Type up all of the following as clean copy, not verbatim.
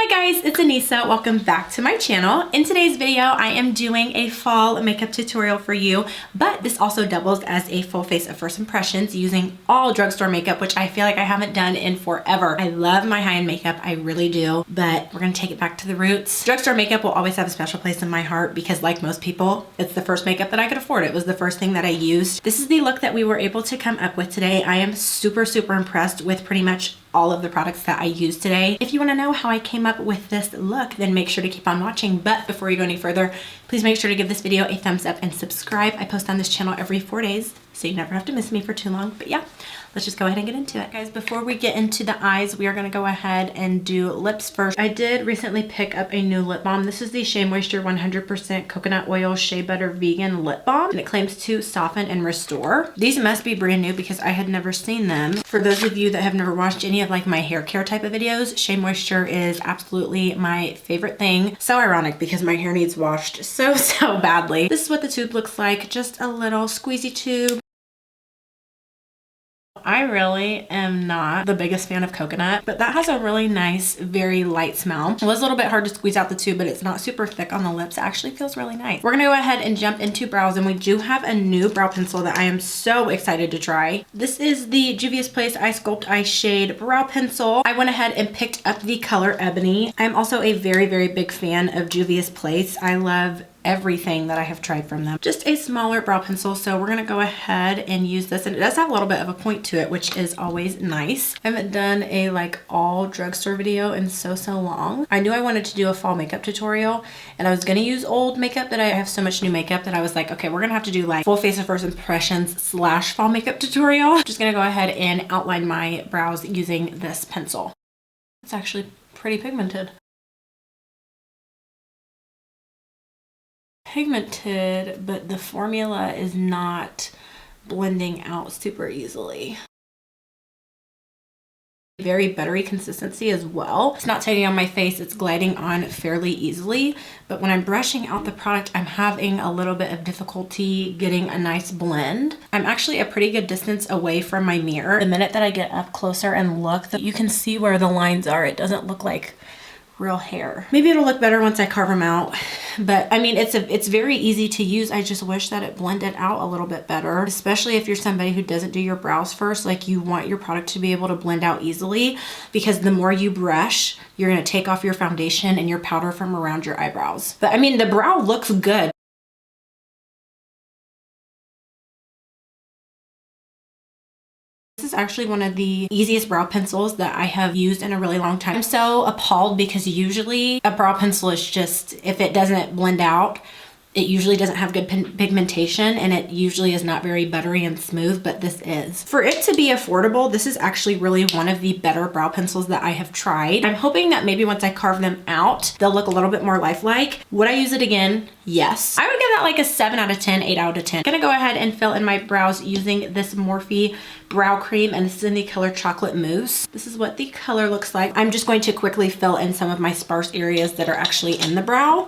Hi guys, it's Anissa. Welcome back to my channel. In today's video, I am doing a fall makeup tutorial for you, but this also doubles as a full face of first impressions using all drugstore makeup, which I feel like I haven't done in forever. I love my high-end makeup, I really do, but we're gonna take it back to the roots. Drugstore makeup will always have a special place in my heart because like most people, it's the first makeup that I could afford. It was the first thing that I used. This is the look that we were able to come up with today. I am super impressed with pretty much all of the products that I used today. If you want to know how I came up with this look, then make sure to keep on watching. But before you go any further, please make sure to give this video a thumbs up and subscribe. I post on this channel every 4 days, so you never have to miss me for too long. But yeah, let's just go ahead and get into it. Guys, before we get into the eyes, we are going to go ahead and do lips first. I did recently pick up a new lip balm. This is the Shea Moisture 100% Coconut Oil Shea Butter Vegan Lip Balm, and it claims to soften and restore. These must be brand new because I had never seen them. For those of you that have never watched any of like my hair care type of videos, Shea Moisture is absolutely my favorite thing. So ironic because my hair needs washed so badly. This is what the tube looks like, just a little squeezy tube. I really am not the biggest fan of coconut, but that has a really nice, very light smell. It was a little bit hard to squeeze out the tube, but it's not super thick on the lips. It actually feels really nice. We're gonna go ahead and jump into brows, and we do have a new brow pencil that I am so excited to try. This is the JUVIA'S SCULPT Eye Shade Brow Pencil. I went ahead and picked up the color Ebony. I'm also a very big fan of JUVIA'S. I love everything that I have tried from them. Just a smaller brow pencil, so we're gonna go ahead and use this, and it does have a little bit of a point to it, which is always nice. I haven't done a like all drugstore video in so long. I knew I wanted to do a fall makeup tutorial, and I was gonna use old makeup, but I have so much new makeup that I was like, okay, we're gonna have to do like full face of first impressions / fall makeup tutorial. Just gonna go ahead and outline my brows using this pencil. It's actually pretty pigmented. But the formula is not blending out super easily. Very buttery consistency as well. It's not taking on my face, it's gliding on fairly easily, but when I'm brushing out the product, I'm having a little bit of difficulty getting a nice blend. I'm actually a pretty good distance away from my mirror. The minute that I get up closer and look, you can see where the lines are. It doesn't look like real hair. Maybe it'll look better once I carve them out, but I mean, it's very easy to use. I just wish that it blended out a little bit better, especially if you're somebody who doesn't do your brows first. Like, you want your product to be able to blend out easily, because the more you brush, you're going to take off your foundation and your powder from around your eyebrows. But I mean, the brow looks good. This is actually one of the easiest brow pencils that I have used in a really long time. I'm so appalled because usually a brow pencil is just, if it doesn't blend out, it usually doesn't have good pigmentation, and it usually is not very buttery and smooth, but this is. For it to be affordable, this is actually really one of the better brow pencils that I have tried. I'm hoping that maybe once I carve them out, they'll look a little bit more lifelike. Would I use it again? Yes. I would give that like a 7 out of 10, 8 out of 10. I'm gonna go ahead and fill in my brows using this MORPHE brow cream, and this is in the color Chocolate Mousse. This is what the color looks like. I'm just going to quickly fill in some of my sparse areas that are actually in the brow.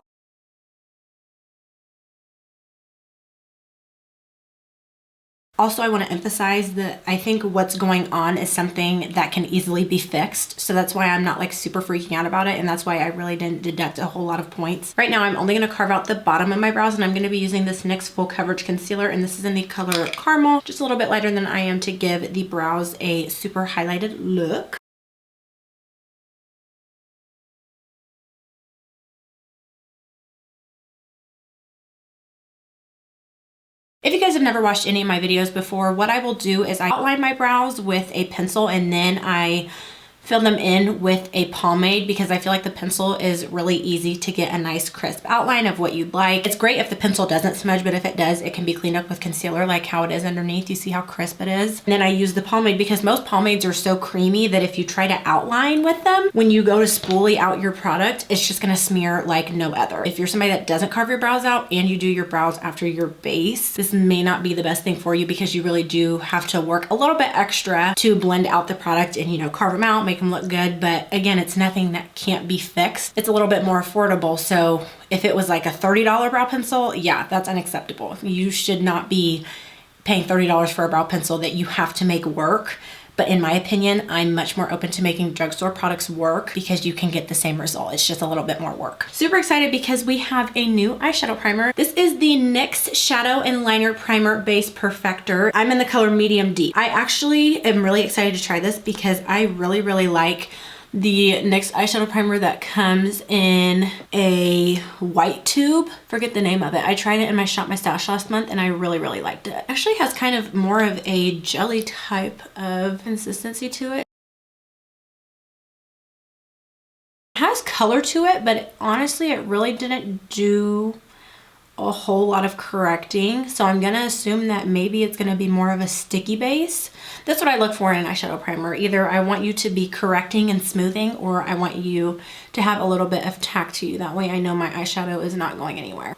Also, I want to emphasize that I think what's going on is something that can easily be fixed. So that's why I'm not like super freaking out about it. And that's why I really didn't deduct a whole lot of points. Right now, I'm only going to carve out the bottom of my brows, and I'm going to be using this NYX Full Coverage Concealer. And this is in the color Caramel, just a little bit lighter than I am, to give the brows a super highlighted look. If you guys have never watched any of my videos before, what I will do is I outline my brows with a pencil, and then I fill them in with a pomade, because I feel like the pencil is really easy to get a nice crisp outline of what you'd like. It's great if the pencil doesn't smudge, but if it does, it can be cleaned up with concealer like how it is underneath. You see how crisp it is? And then I use the pomade because most pomades are so creamy that if you try to outline with them, when you go to spoolie out your product, it's just gonna smear like no other. If you're somebody that doesn't carve your brows out and you do your brows after your base, this may not be the best thing for you, because you really do have to work a little bit extra to blend out the product and, you know, carve them out, make them look good. But again, it's nothing that can't be fixed. It's a little bit more affordable. So if it was like a $30 brow pencil, yeah, that's unacceptable. You should not be paying $30 for a brow pencil that you have to make work. But in my opinion, I'm much more open to making drugstore products work because you can get the same result. It's just a little bit more work. Super excited because we have a new eyeshadow primer. This is the NYX Shadow and Liner Primer Base Perfector. I'm in the color medium D. I actually am really excited to try this because I really like the NYX eyeshadow primer that comes in a white tube. Forget the name of it. I tried it in my Shop My Stash last month and I really liked it. Actually has kind of more of a jelly type of consistency to it. It has color to it, but honestly it really didn't do a whole lot of correcting, so I'm gonna assume that maybe it's gonna be more of a sticky base. That's what I look for in an eyeshadow primer. Either I want you to be correcting and smoothing, or I want you to have a little bit of tack to you. That way I know my eyeshadow is not going anywhere.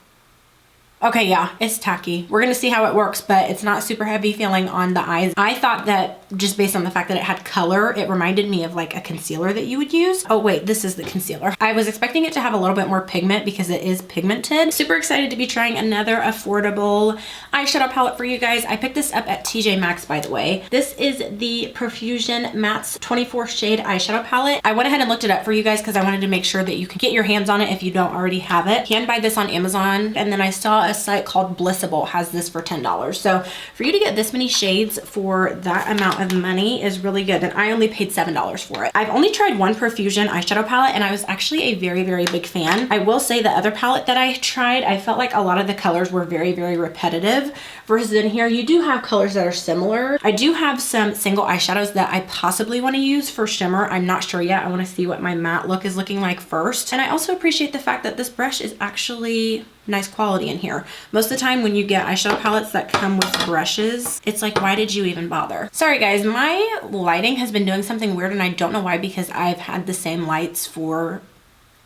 Okay, yeah, it's tacky. We're gonna see how it works, but it's not super heavy feeling on the eyes. I thought that just based on the fact that it had color, it reminded me of like a concealer that you would use. Oh wait, this is the concealer. I was expecting it to have a little bit more pigment because it is pigmented. Super excited to be trying another affordable eyeshadow palette for you guys. I picked this up at TJ Maxx, by the way. This is the Profusion Mattes 24 Shade Eyeshadow Palette. I went ahead and looked it up for you guys because I wanted to make sure that you can get your hands on it if you don't already have it. You can buy this on Amazon, and then I saw a site called Blissable has this for $10. So for you to get this many shades for that amount of money is really good, and I only paid $7 for it. I've only tried one Profusion eyeshadow palette and I was actually a very big fan. I will say the other palette that I tried, I felt like a lot of the colors were very repetitive, versus in here you do have colors that are similar. I do have some single eyeshadows that I possibly want to use for shimmer. I'm not sure yet. I want to see what my matte look is looking like first. And I also appreciate the fact that this brush is actually nice quality in here. Most of the time when you get eyeshadow palettes that come with brushes, it's like, why did you even bother? Sorry guys, my lighting has been doing something weird and I don't know why, because I've had the same lights for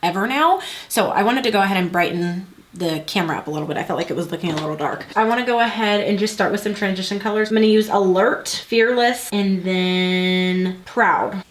ever now. So I wanted to go ahead and brighten the camera up a little bit. I felt like it was looking a little dark. I want to go ahead and just start with some transition colors. I'm going to use Alert, Fearless, and then Proud.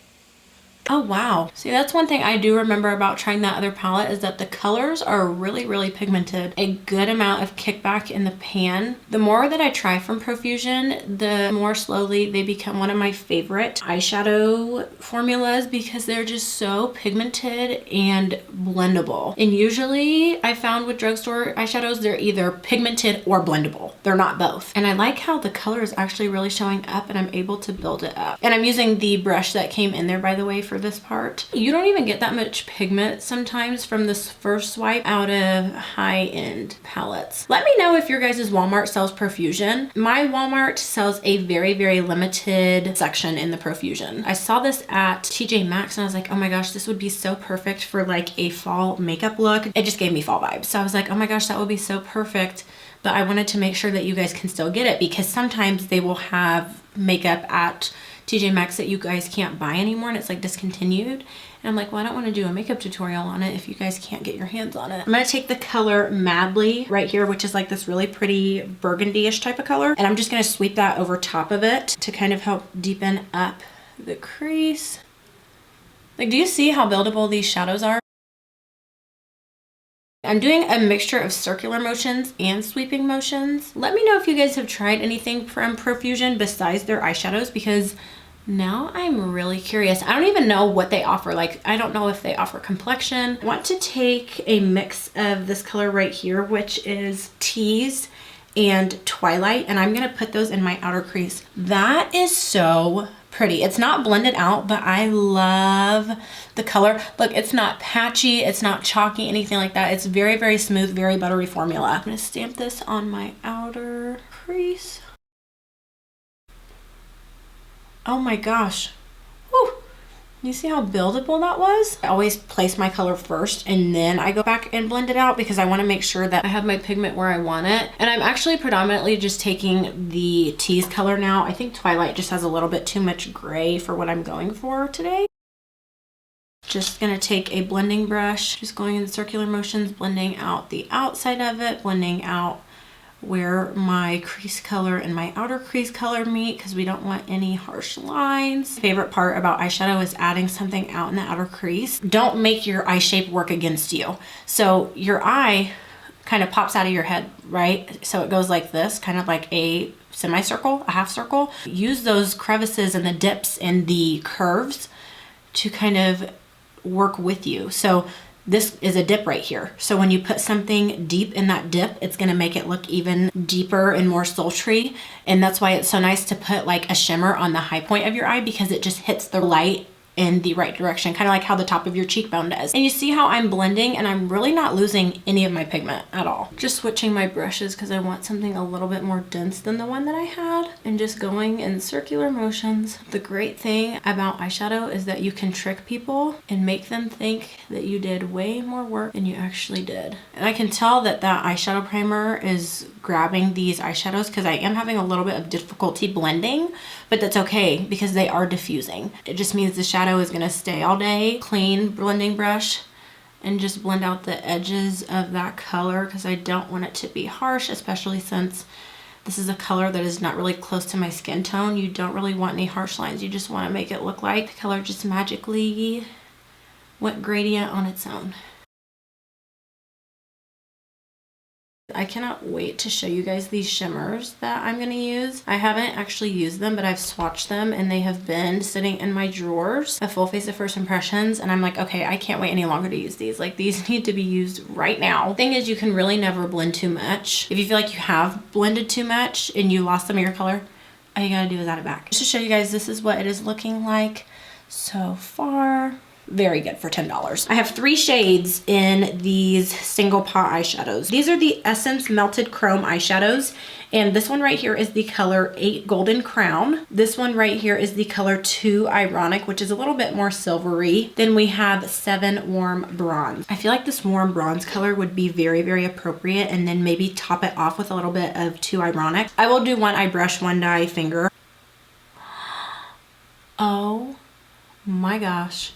Oh wow. See, that's one thing I do remember about trying that other palette, is that the colors are really pigmented. A good amount of kickback in the pan. The more that I try from Profusion, the more slowly they become one of my favorite eyeshadow formulas, because they're just so pigmented and blendable. And usually I found with drugstore eyeshadows, they're either pigmented or blendable. They're not both. And I like how the color is actually really showing up and I'm able to build it up. And I'm using the brush that came in there, by the way, for this part. You don't even get that much pigment sometimes from this first swipe out of high-end palettes. Let me know if your guys' Walmart sells Profusion. My Walmart sells a very limited section in the Profusion. I saw this at TJ Maxx and I was like, oh my gosh, this would be so perfect for like a fall makeup look. It just gave me fall vibes. So I was like, oh my gosh, that would be so perfect. But I wanted to make sure that you guys can still get it, because sometimes they will have makeup at TJ Maxx that you guys can't buy anymore and it's like discontinued. And I'm like, well, I don't want to do a makeup tutorial on it if you guys can't get your hands on it. I'm going to take the color Madly right here, which is like this really pretty burgundy-ish type of color. And I'm just going to sweep that over top of it to kind of help deepen up the crease. Like, do you see how buildable these shadows are? I'm doing a mixture of circular motions and sweeping motions. Let me know if you guys have tried anything from Profusion besides their eyeshadows, because now I'm really curious. I don't even know what they offer. Like, I don't know if they offer complexion. I want to take a mix of this color right here, which is Tease and Twilight, and I'm gonna put those in my outer crease. That is so pretty. It's not blended out, but I love the color. Look, it's not patchy, it's not chalky, anything like that. It's very smooth, very buttery formula. I'm gonna stamp this on my outer crease. Oh my gosh. Whew. You see how buildable that was? I always place my color first and then I go back and blend it out, because I want to make sure that I have my pigment where I want it. And I'm actually predominantly just taking the Tease color now. I think Twilight just has a little bit too much gray for what I'm going for today. Just gonna take a blending brush, just going in circular motions, blending out the outside of it, blending out where my crease color and my outer crease color meet, because we don't want any harsh lines. Favorite part about eyeshadow is adding something out in the outer crease. Don't make your eye shape work against you. So your eye kind of pops out of your head, right? So it goes like this, kind of like a semicircle, a half circle. Use those crevices and the dips and the curves to kind of work with you. So this is a dip right here. So when you put something deep in that dip, it's gonna make it look even deeper and more sultry. And that's why it's so nice to put like a shimmer on the high point of your eye, because it just hits the light in the right direction, kind of like how the top of your cheekbone does. And you see how I'm blending and I'm really not losing any of my pigment at all. Just switching my brushes because I want something a little bit more dense than the one that I had, and just going in circular motions. The great thing about eyeshadow is that you can trick people and make them think that you did way more work than you actually did. And I can tell that that eyeshadow primer is grabbing these eyeshadows because I am having a little bit of difficulty blending, but that's okay because they are diffusing. It just means the shadow is gonna stay all day. Clean blending brush and just blend out the edges of that color because I don't want it to be harsh, especially since this is a color that is not really close to my skin tone. You don't really want any harsh lines. You just want to make it look like the color just magically went gradient on its own. I cannot wait to show you guys these shimmers that I'm going to use. I haven't actually used them, but I've swatched them and they have been sitting in my drawers, a full face of first impressions, and I'm like, okay, I can't wait any longer to use these. Like, these need to be used right now. Thing is, you can really never blend too much. If you feel like you have blended too much and you lost some of your color, all you gotta do is add it back. Just to show you guys, this is what it is looking like so far. Very good for $10. I have 3 shades in these single pot eyeshadows. These are the Essence Melted Chrome eyeshadows, and this one right here is the color 8 Golden Crown. This one right here is the color 2 Ironic, which is a little bit more silvery. Then we have 7 Warm Bronze. I feel like this warm bronze color would be very, very appropriate, and then maybe top it off with a little bit of 2 Ironic. I will do one eye brush, one eye finger. Oh my gosh.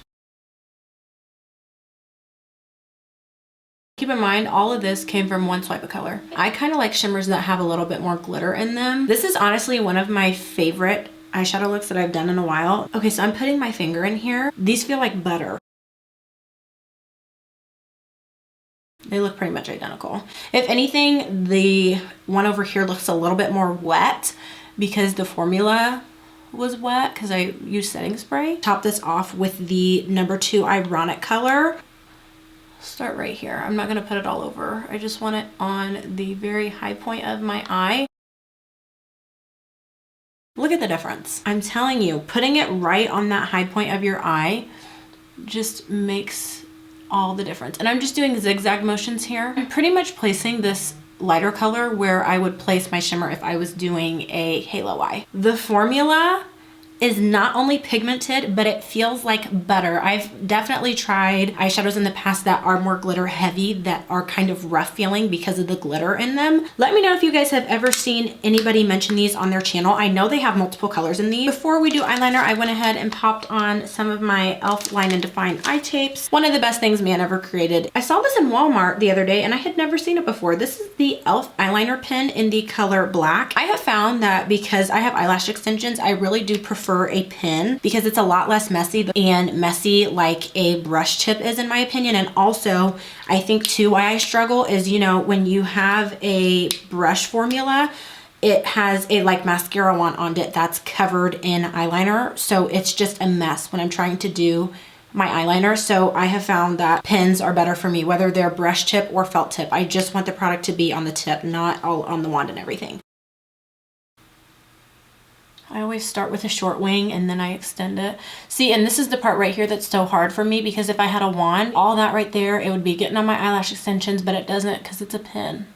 Keep in mind, all of this came from one swipe of color. I kind of like shimmers that have a little bit more glitter in them. This is honestly one of my favorite eyeshadow looks that I've done in a while. Okay, so I'm putting my finger in here. These feel like butter. They look pretty much identical. If anything, the one over here looks a little bit more wet because the formula was wet because I used setting spray. Top this off with the number 2 Ironic color. Start right here. I'm not going to put it all over. I just want it on the very high point of my eye. Look at the difference. I'm telling you, putting it right on that high point of your eye just makes all the difference. And I'm just doing zigzag motions here. I'm pretty much placing this lighter color where I would place my shimmer if I was doing a halo eye. The formula is not only pigmented, but it feels like butter. I've definitely tried eyeshadows in the past that are more glitter heavy, that are kind of rough feeling because of the glitter in them. Let me know if you guys have ever seen anybody mention these on their channel. I know they have multiple colors in these. Before we do eyeliner, I went ahead and popped on some of my e.l.f. Line and Define eye tapes. One of the best things man ever created. I saw this in Walmart the other day and I had never seen it before. This is the e.l.f. eyeliner pen in the color black. I have found that because I have eyelash extensions, I really do prefer a pen because it's a lot less messy like a brush tip is, in my opinion. And also I think too why I struggle is, you know, when you have a brush formula, it has a like mascara wand on it that's covered in eyeliner, so it's just a mess when I'm trying to do my eyeliner. So I have found that pens are better for me, whether they're brush tip or felt tip. I just want the product to be on the tip, not all on the wand and everything. I always start with a short wing and then I extend it. See, and this is the part right here that's so hard for me because if I had a wand, all that right there, it would be getting on my eyelash extensions, but it doesn't because it's a pen.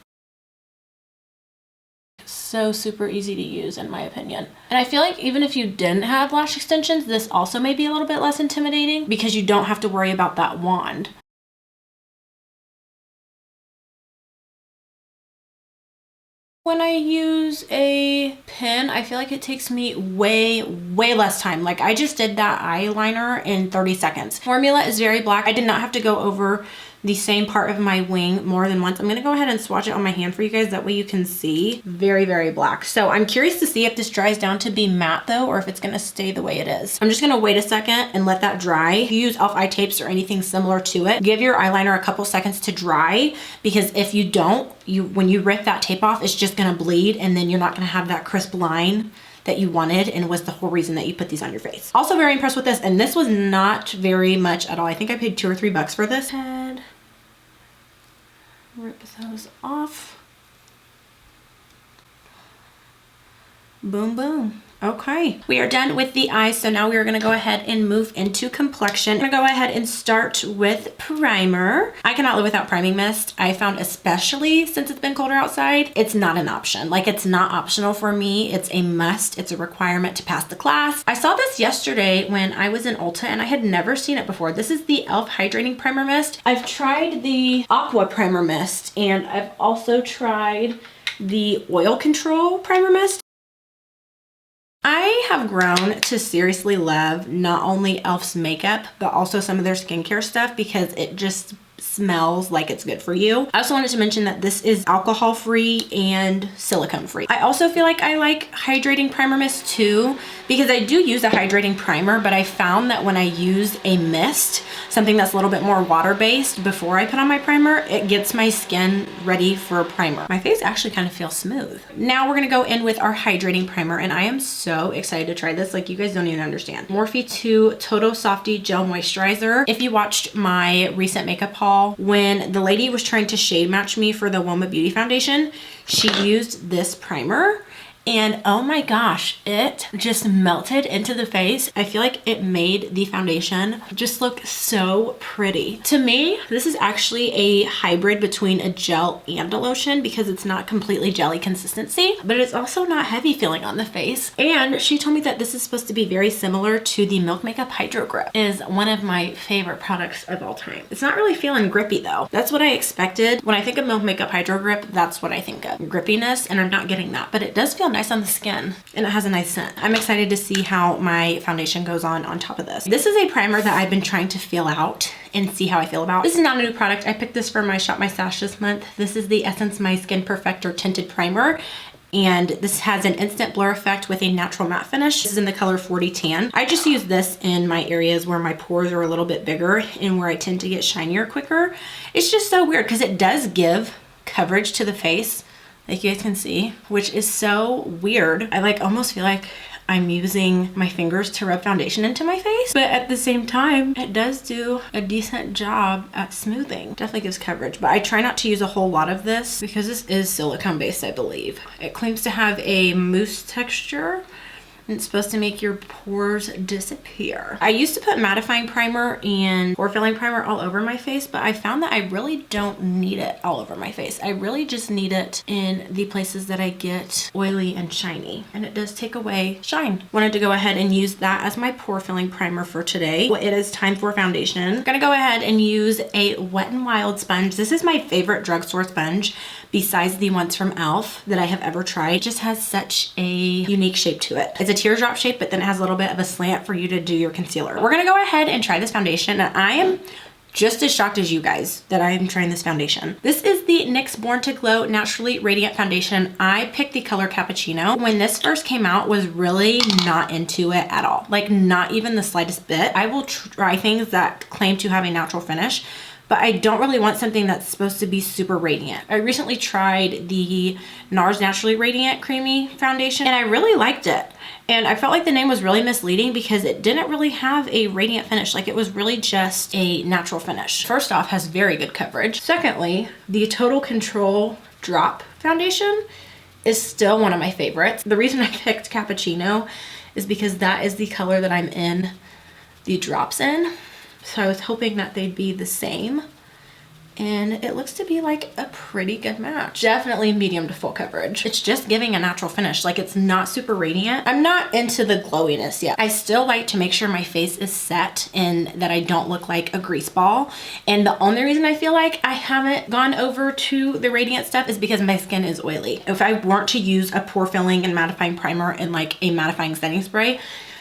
So super easy to use in my opinion. And I feel like even if you didn't have lash extensions, this also may be a little bit less intimidating because you don't have to worry about that wand. When I use a pen, I feel like it takes me way less time. Like I just did that eyeliner in 30 seconds. Formula is very black. I did not have to go over the same part of my wing more than once. I'm gonna go ahead and swatch it on my hand for you guys. That way you can see. Very black. So I'm curious to see if this dries down to be matte though, or if it's gonna stay the way it is. I'm just gonna wait a second and let that dry. If you use e.l.f. eye tapes or anything similar to it, give your eyeliner a couple seconds to dry, because if you don't, when you rip that tape off, it's just gonna bleed, and then you're not gonna have that crisp line that you wanted, and was the whole reason that you put these on your face. Also very impressed with this, and this was not very much at all. I think I paid $2 or $3 for this. And rip those off. Boom, boom. Okay, we are done with the eyes, so now we are gonna go ahead and move into complexion. I'm gonna go ahead and start with primer. I cannot live without priming mist. I found, especially since it's been colder outside, it's not an option. Like, it's not optional for me. It's a must. It's a requirement to pass the class. I saw this yesterday when I was in Ulta, and I had never seen it before. This is the e.l.f. Hydrating Primer Mist. I've tried the Aqua Primer Mist, and I've also tried the Oil Control Primer Mist. I have grown to seriously love not only e.l.f.'s makeup, but also some of their skincare stuff, because it just smells like it's good for you. I also wanted to mention that this is alcohol free and silicone free. I also feel like I like hydrating primer mist too, because I do use a hydrating primer, but I found that when I use a mist, something that's a little bit more water based, before I put on my primer, it gets my skin ready for a primer. My face actually kind of feels smooth. Now we're gonna go in with our hydrating primer, and I am so excited to try this. Like, you guys don't even understand. Morphe 2 Total Softie Gel Moisturizer. If you watched my recent makeup haul, when the lady was trying to shade match me for the Woma Beauty foundation, she used this primer, and oh my gosh, it just melted into the face. I feel like it made the foundation just look so pretty. To me, this is actually a hybrid between a gel and a lotion, because it's not completely jelly consistency, but it's also not heavy feeling on the face. And she told me that this is supposed to be very similar to the Milk Makeup Hydro Grip. It is one of my favorite products of all time. It's not really feeling grippy though. That's what I expected. When I think of Milk Makeup Hydro Grip, that's what I think of. Grippiness, and I'm not getting that, but it does feel nice on the skin, and it has a nice scent. I'm excited to see how my foundation goes on top of this. This is a primer that I've been trying to feel out and see how I feel about. This is not a new product. I picked this for my Shop My Stash this month. This is the Essence My Skin Perfector Tinted Primer, and this has an instant blur effect with a natural matte finish. This is in the color 40 Tan. I just use this in my areas where my pores are a little bit bigger and where I tend to get shinier quicker. It's just so weird because it does give coverage to the face, like you guys can see, which is so weird. I like almost feel like I'm using my fingers to rub foundation into my face, but at the same time, it does do a decent job at smoothing. Definitely gives coverage, but I try not to use a whole lot of this because this is silicone based, I believe. It claims to have a mousse texture, and it's supposed to make your pores disappear. I used to put mattifying primer and pore filling primer all over my face, but I found that I really don't need it all over my face. I really just need it in the places that I get oily and shiny, and it does take away shine. Wanted to go ahead and use that as my pore filling primer for today. Well, it is time for foundation. I'm gonna go ahead and use a Wet n Wild sponge. This is my favorite drugstore sponge besides the ones from e.l.f. that I have ever tried. It just has such a unique shape to it. It's a teardrop shape, but then it has a little bit of a slant for you to do your concealer. We're gonna go ahead and try this foundation, and I am just as shocked as you guys that I am trying this foundation. This is the NYX Born to Glow Naturally Radiant Foundation. I picked the color Cappuccino. When this first came out, was really not into it at all. Like, not even the slightest bit. I will try things that claim to have a natural finish, but I don't really want something that's supposed to be super radiant. I recently tried the NARS Naturally Radiant Creamy Foundation, and I really liked it. And I felt like the name was really misleading because it didn't really have a radiant finish. Like, it was really just a natural finish. First off, has very good coverage. Secondly, the Total Control Drop Foundation is still one of my favorites. The reason I picked Cappuccino is because that is the color that I'm in the drops in. So I was hoping that they'd be the same. and it looks to be like a pretty good match. Definitely medium to full coverage. It's just giving a natural finish. Like, it's not super radiant. I'm not into the glowiness yet. I still like to make sure my face is set and that I don't look like a grease ball. And the only reason I feel like I haven't gone over to the radiant stuff is because my skin is oily. If I weren't to use a pore filling and mattifying primer and like a mattifying setting spray,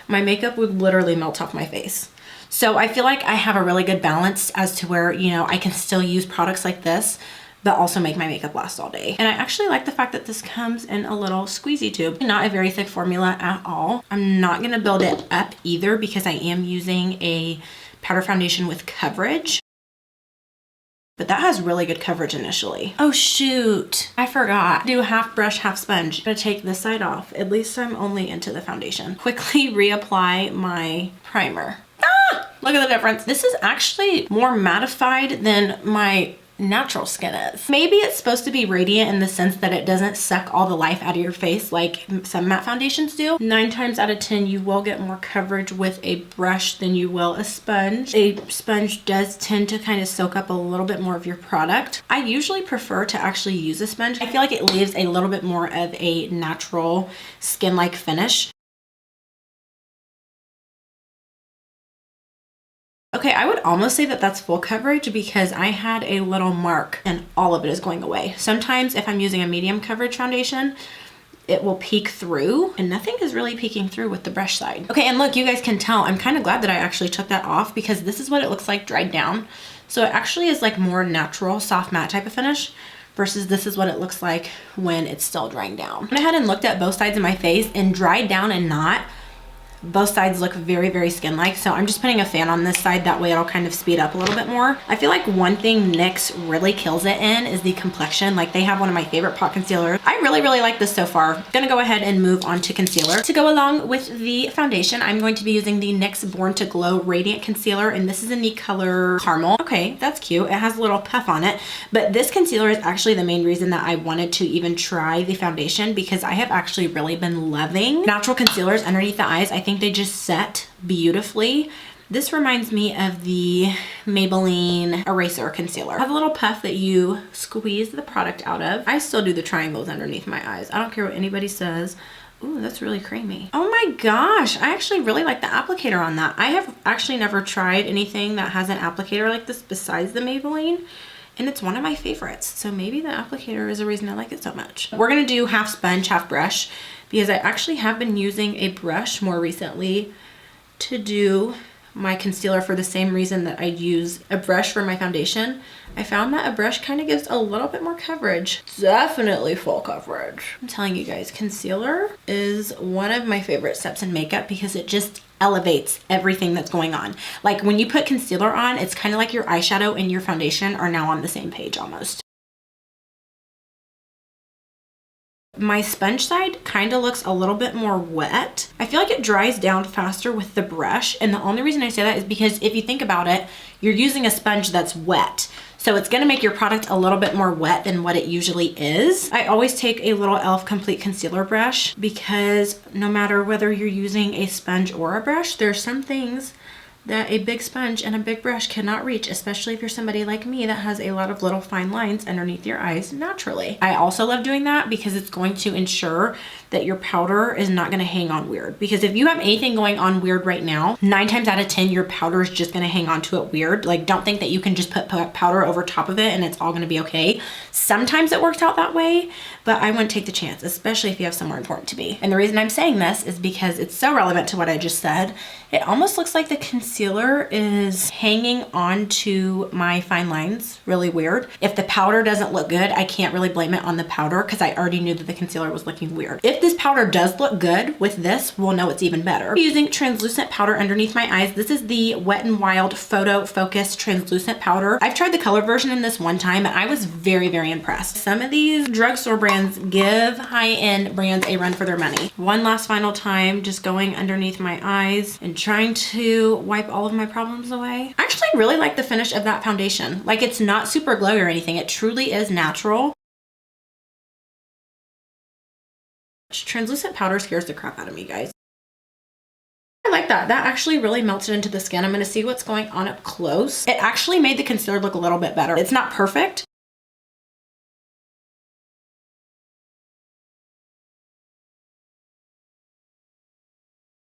my makeup would literally melt off my face. So I feel like I have a really good balance as to where, you know, I can still use products like this, but also make my makeup last all day. And I actually like the fact that this comes in a little squeezy tube. Not a very thick formula at all. I'm not gonna build it up either because I am using a powder foundation with coverage. But that has really good coverage initially. Oh shoot, I forgot. Do half brush, half sponge. I'm gonna take this side off. At least I'm only into the foundation. Quickly reapply my primer. Look at the difference. This is actually more mattified than my natural skin is. Maybe it's supposed to be radiant in the sense that it doesn't suck all the life out of your face like some matte foundations do. 9 times out of 10, you will get more coverage with a brush than you will a sponge. A sponge does tend to kind of soak up a little bit more of your product. I usually prefer to actually use a sponge. I feel like it leaves a little bit more of a natural skin-like finish. Okay, I would almost say that that's full coverage because I had a little mark and all of it is going away. Sometimes if I'm using a medium coverage foundation, it will peek through and nothing is really peeking through with the brush side. Okay, and look, you guys can tell, I'm kind of glad that I actually took that off because this is what it looks like dried down. So it actually is like more natural, soft matte type of finish versus this is what it looks like when it's still drying down. I went ahead and looked at both sides of my face and dried down and not. Both sides look very, very skin-like. So I'm just putting a fan on this side. That way it'll kind of speed up a little bit more. I feel like one thing NYX really kills it in is the complexion. Like, they have one of my favorite pot concealers. I really, really like this so far. Gonna go ahead and move on to concealer. To go along with the foundation, I'm going to be using the NYX Born to Glow Radiant Concealer, and this is in the color Caramel. Okay, that's cute. It has a little puff on it, but this concealer is actually the main reason that I wanted to even try the foundation because I have actually really been loving natural concealers underneath the eyes. I think they just set beautifully. This reminds me of the Maybelline Eraser Concealer. It has a little puff that you squeeze the product out of. I still do the triangles underneath my eyes. I don't care what anybody says. Ooh, that's really creamy. Oh my gosh, I actually really like the applicator on that. I have actually never tried anything that has an applicator like this besides the Maybelline, and it's one of my favorites. So maybe the applicator is the reason I like it so much. We're gonna do half sponge, half brush, because I actually have been using a brush more recently to do my concealer for the same reason that I use a brush for my foundation. I found that a brush kind of gives a little bit more coverage. Definitely full coverage. I'm telling you guys, concealer is one of my favorite steps in makeup because it just elevates everything that's going on. Like, when you put concealer on, it's kind of like your eyeshadow and your foundation are now on the same page almost. My sponge side kind of looks a little bit more wet. I feel like it dries down faster with the brush, and the only reason I say that is because if you think about it, you're using a sponge that's wet. So it's gonna make your product a little bit more wet than what it usually is. I always take a little e.l.f. Complete Concealer brush because no matter whether you're using a sponge or a brush, there's some things that a big sponge and a big brush cannot reach, especially if you're somebody like me that has a lot of little fine lines underneath your eyes naturally. I also love doing that because it's going to ensure that your powder is not gonna hang on weird. Because if you have anything going on weird right now, 9 times out of 10, your powder is just gonna hang on to it weird. Like, don't think that you can just put powder over top of it and it's all gonna be okay. Sometimes it works out that way, but I wouldn't take the chance, especially if you have somewhere important to be. And the reason I'm saying this is because it's so relevant to what I just said. It almost looks like the concealer is hanging onto my fine lines really weird. If the powder doesn't look good, I can't really blame it on the powder because I already knew that the concealer was looking weird. If this powder does look good with this, we'll know it's even better. I'm using translucent powder underneath my eyes. This is the Wet n Wild Photo Focus Translucent Powder. I've tried the color version in this one time and I was very, very impressed. Some of these drugstore brands give high-end brands a run for their money. One last final time, just going underneath my eyes and trying to wipe all of my problems away. I actually really like the finish of that foundation. Like, it's not super glowy or anything. It truly is natural. Translucent powder scares the crap out of me, guys. I like that. That actually really melted into the skin. I'm going to see what's going on up close. It actually made the concealer look a little bit better. It's not perfect.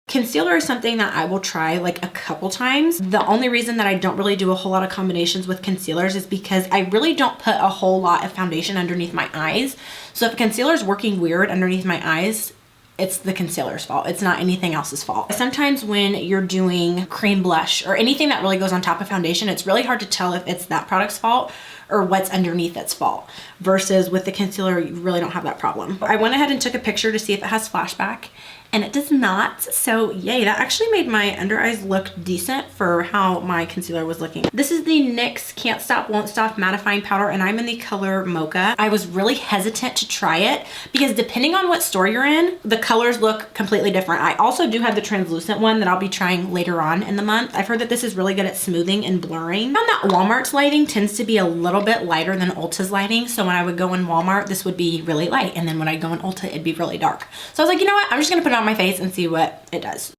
Concealer is something that I will try like a couple times. The only reason that I don't really do a whole lot of combinations with concealers is because I really don't put a whole lot of foundation underneath my eyes. So if concealer is working weird underneath my eyes, it's the concealer's fault. It's not anything else's fault. Sometimes when you're doing cream blush or anything that really goes on top of foundation, it's really hard to tell if it's that product's fault or what's underneath its fault. Versus with the concealer, you really don't have that problem. I went ahead and took a picture to see if it has flashback, and it does not. So yay, that actually made my under eyes look decent for how my concealer was looking. This is the NYX Can't Stop Won't Stop mattifying powder, and I'm in the color Mocha. I was really hesitant to try it because depending on what store you're in, the colors look completely different. I also do have the translucent one that I'll be trying later on in the month. I've heard that this is really good at smoothing and blurring. I found that Walmart's lighting tends to be a little bit lighter than Ulta's lighting, so when I would go in Walmart, this would be really light, and then when I go in Ulta, it'd be really dark. So I was like, you know what, I'm just gonna put it on my face and see what it does.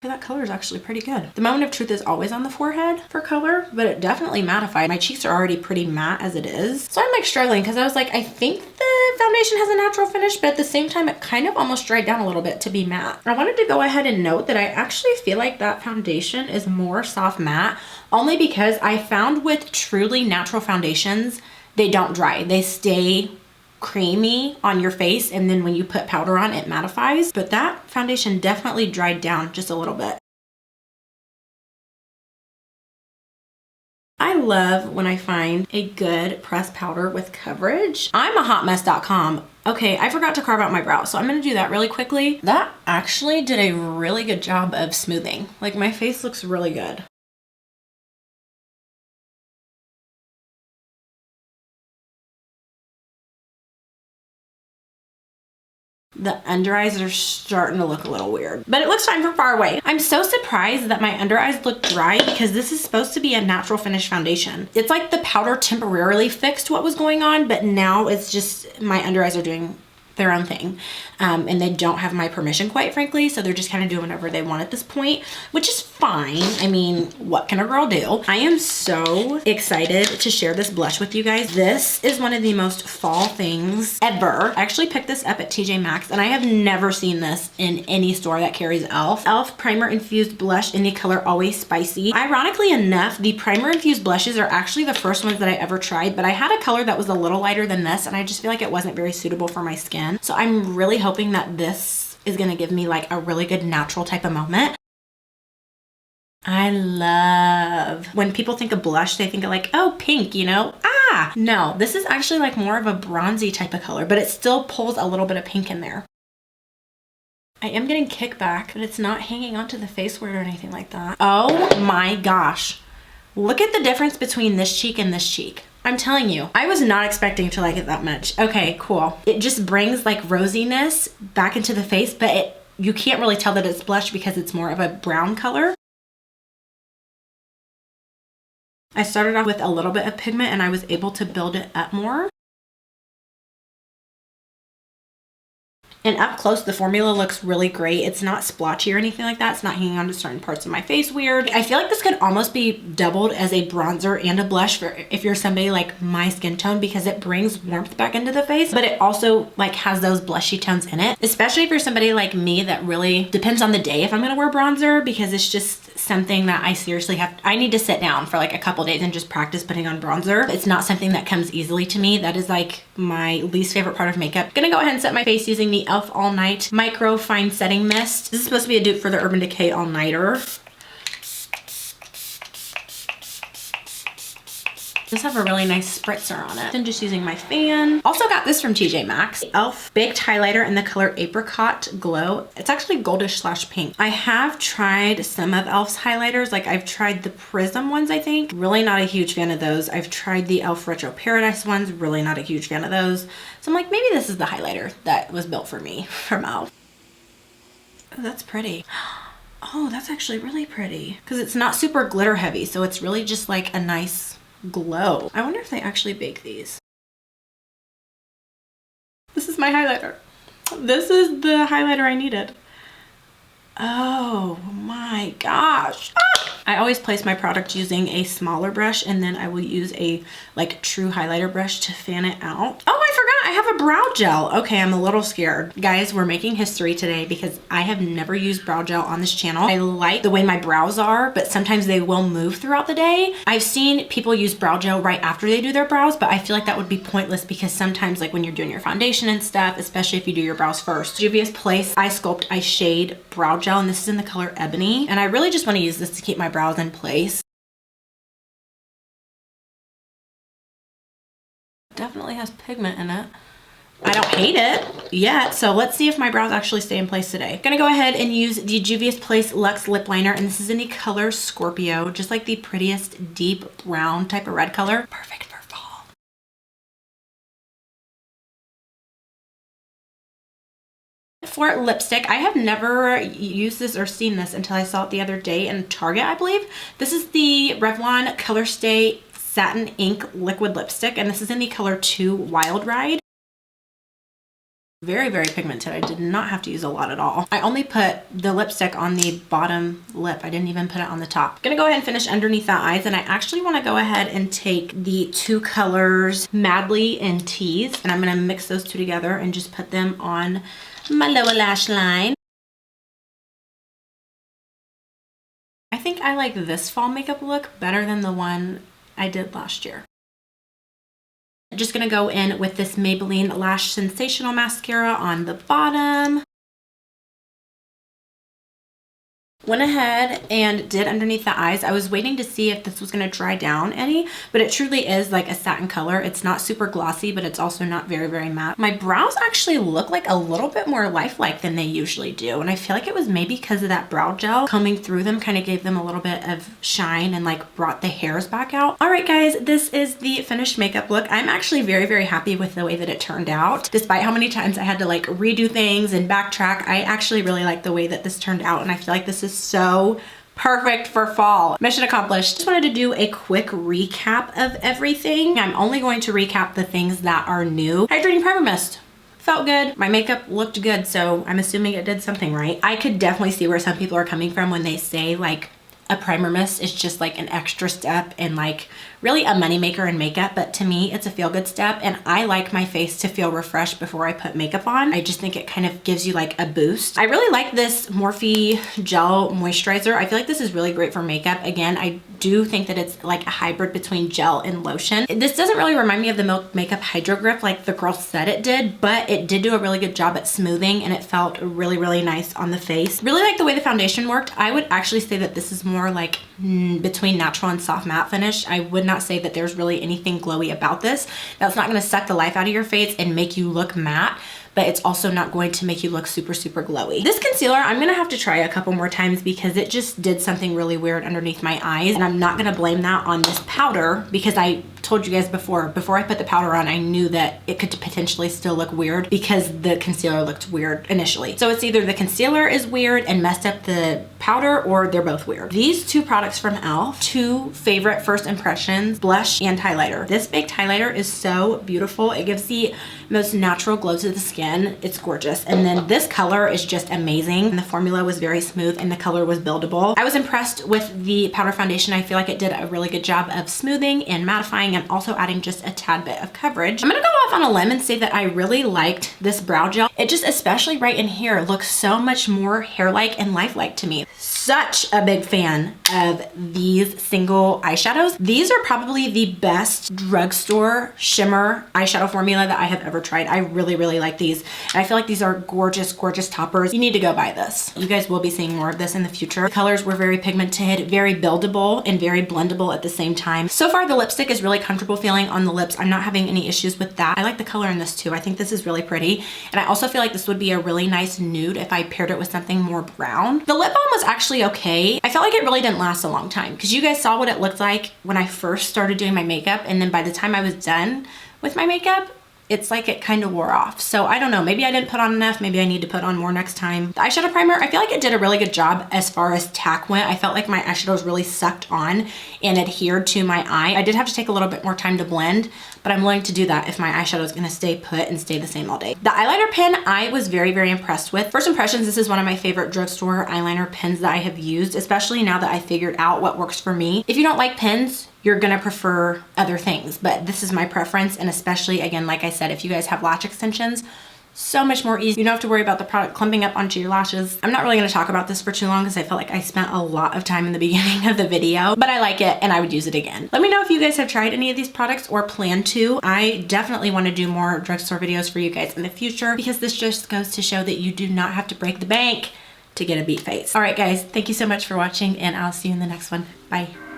That color is actually pretty good. The moment of truth is always on the forehead for color, but it definitely mattified. My cheeks are already pretty matte as it is. So I'm like struggling because I was like, I think the foundation has a natural finish, but at the same time, it kind of almost dried down a little bit to be matte. I wanted to go ahead and note that I actually feel like that foundation is more soft matte, only because I found with truly natural foundations, they don't dry. They stay creamy on your face, and then when you put powder on, it mattifies. But that foundation definitely dried down just a little bit. I love when I find a good pressed powder with coverage. I'm a hotmess.com. Okay, I forgot to carve out my brow, so I'm gonna do that really quickly. That actually did a really good job of smoothing. Like, my face looks really good. The under eyes are starting to look a little weird, but it looks fine from far away. I'm so surprised that my under eyes look dry because this is supposed to be a natural finish foundation. It's like the powder temporarily fixed what was going on, but now it's just my under eyes are doing their own thing. And they don't have my permission, quite frankly, so they're just kind of doing whatever they want at this point, which is fine. I mean, what can a girl do? I am so excited to share this blush with you guys. This is one of the most fall things ever. I actually picked this up at TJ Maxx, and I have never seen this in any store that carries e.l.f. e.l.f. Primer Infused Blush in the color Always Spicy. Ironically enough, the primer infused blushes are actually the first ones that I ever tried, but I had a color that was a little lighter than this, and I just feel like it wasn't very suitable for my skin. So I'm really hoping that this is gonna give me like a really good natural type of moment. I love when people think of blush, they think of like, oh, pink, you know? Ah, no, this is actually like more of a bronzy type of color, but it still pulls a little bit of pink in there. I am getting kickback, but it's not hanging onto the face weird or anything like that. Oh my gosh. Look at the difference between this cheek and this cheek. I'm telling you, I was not expecting to like it that much. Okay, cool. It just brings like rosiness back into the face, but you can't really tell that it's blush because it's more of a brown color. I started off with a little bit of pigment and I was able to build it up more. And up close, the formula looks really great. It's not splotchy or anything like that. It's not hanging onto certain parts of my face weird. I feel like this could almost be doubled as a bronzer and a blush for if you're somebody like my skin tone, because it brings warmth back into the face, but it also like has those blushy tones in it. Especially if you're somebody like me that really depends on the day if I'm gonna wear bronzer, because it's just something that I seriously I need to sit down for like a couple days and just practice putting on bronzer. It's not something that comes easily to me. That is like my least favorite part of makeup. I'm gonna go ahead and set my face using the e.l.f. All Night Micro Fine Setting Mist. This is supposed to be a dupe for the Urban Decay All Nighter. Just have a really nice spritzer on it. I'm just using my fan. Also got this from TJ Maxx. e.l.f. Baked Highlighter in the color Apricot Glow. It's actually goldish / pink. I have tried some of e.l.f.'s highlighters. Like I've tried the Prism ones, I think. Really not a huge fan of those. I've tried the e.l.f. Retro Paradise ones. Really not a huge fan of those. So I'm like, maybe this is the highlighter that was built for me from e.l.f. Oh, that's pretty. Oh, that's actually really pretty. Because it's not super glitter heavy. So it's really just like a nice glow. I wonder if they actually bake these. This is my highlighter. This is the highlighter I needed. Oh my gosh. Ah! I always place my product using a smaller brush, and then I will use a like true highlighter brush to fan it out. Oh, I forgot I have a brow gel. Okay, I'm a little scared. Guys, we're making history today because I have never used brow gel on this channel. I like the way my brows are, but sometimes they will move throughout the day. I've seen people use brow gel right after they do their brows, but I feel like that would be pointless because sometimes like when you're doing your foundation and stuff, especially if you do your brows first. JUVIA'S Place Eye Sculpt Eye Shade Brow Gel, and this is in the color Ebony. And I really just want to use this to keep my brows in place. Definitely has pigment in it. I don't hate it yet, so let's see if my brows actually stay in place today. Gonna go ahead and use the JUVIA'S Place Luxe Lip Liner, and this is in the color Scorpio, just like the prettiest deep brown type of red color. Perfect for fall. For lipstick, I have never used this or seen this until I saw it the other day in Target, I believe. This is the Revlon COLORSTAY Satin Ink Liquid Lipstick, and this is in the color 2 Wild Ride. Very, very pigmented. I did not have to use a lot at all. I only put the lipstick on the bottom lip. I didn't even put it on the top. Gonna go ahead and finish underneath the eyes, and I actually want to go ahead and take the two colors Madly and Tease, and I'm gonna mix those two together and just put them on my lower lash line. I think I like this fall makeup look better than the one I did last year. Just gonna go in with this Maybelline Lash Sensational Mascara on the bottom. Went ahead and did underneath the eyes. I was waiting to see if this was going to dry down any, but it truly is like a satin color. It's not super glossy, but it's also not very, very matte. My brows actually look like a little bit more lifelike than they usually do, and I feel like it was maybe because of that brow gel combing through them kind of gave them a little bit of shine and like brought the hairs back out. All right, guys, this is the finished makeup look. I'm actually very, very happy with the way that it turned out. Despite how many times I had to like redo things and backtrack, I actually really like the way that this turned out, and I feel like this is so perfect for fall. Mission accomplished. Just wanted to do a quick recap of everything. I'm only going to recap the things that are new. Hydrating primer mist. Felt good. My makeup looked good, so I'm assuming it did something right. I could definitely see where some people are coming from when they say like a primer mist is just like an extra step and like really a moneymaker in makeup, but to me it's a feel-good step, and I like my face to feel refreshed before I put makeup on. I just think it kind of gives you like a boost. I really like this Morphe gel moisturizer. I feel like this is really great for makeup. Again, I do think that it's like a hybrid between gel and lotion. This doesn't really remind me of the Milk Makeup Hydro Grip like the girl said it did, but it did do a really good job at smoothing, and it felt really, really nice on the face. Really like the way the foundation worked. I would actually say that this is more like between natural and soft matte finish. I would not say that there's really anything glowy about this. That's not going to suck the life out of your face and make you look matte, but it's also not going to make you look super, super glowy. This concealer, I'm going to have to try a couple more times because it just did something really weird underneath my eyes, and I'm not going to blame that on this powder because I told you guys before I put the powder on, I knew that it could potentially still look weird because the concealer looked weird initially. So it's either the concealer is weird and messed up the powder, or they're both weird. These two products from e.l.f., two favorite first impressions, blush and highlighter. This baked highlighter is so beautiful. It gives the most natural glow to the skin. It's gorgeous. And then this color is just amazing. And the formula was very smooth and the color was buildable. I was impressed with the powder foundation. I feel like it did a really good job of smoothing and mattifying and also adding just a tad bit of coverage. I'm gonna go off on a limb and say that I really liked this brow gel. It just, especially right in here, looks so much more hair-like and lifelike to me. Such a big fan of these single eyeshadows. These are probably the best drugstore shimmer eyeshadow formula that I have ever tried. I really, really like these. And I feel like these are gorgeous, gorgeous toppers. You need to go buy this. You guys will be seeing more of this in the future. The colors were very pigmented, very buildable, and very blendable at the same time. So far, the lipstick is really comfortable feeling on the lips. I'm not having any issues with that. I like the color in this too. I think this is really pretty. And I also feel like this would be a really nice nude if I paired it with something more brown. The lip balm was actually okay. I felt like it really didn't last a long time because you guys saw what it looked like when I first started doing my makeup, and then by the time I was done with my makeup, it's like it kind of wore off. So I don't know, maybe I didn't put on enough, maybe I need to put on more next time. The eyeshadow primer, I feel like it did a really good job as far as tack went. I felt like my eyeshadows really sucked on and adhered to my eye. I did have to take a little bit more time to blend, but I'm willing to do that if my eyeshadow is gonna stay put and stay the same all day. The eyeliner pen I was very, very impressed with. First impressions, this is one of my favorite drugstore eyeliner pens that I have used, especially now that I figured out what works for me. If you don't like pens, you're gonna prefer other things, but this is my preference, and especially, again, like I said, if you guys have lash extensions, so much more easy. You don't have to worry about the product clumping up onto your lashes. I'm not really gonna talk about this for too long because I felt like I spent a lot of time in the beginning of the video, but I like it and I would use it again. Let me know if you guys have tried any of these products or plan to. I definitely wanna do more drugstore videos for you guys in the future because this just goes to show that you do not have to break the bank to get a beat face. All right, guys, thank you so much for watching and I'll see you in the next one. Bye.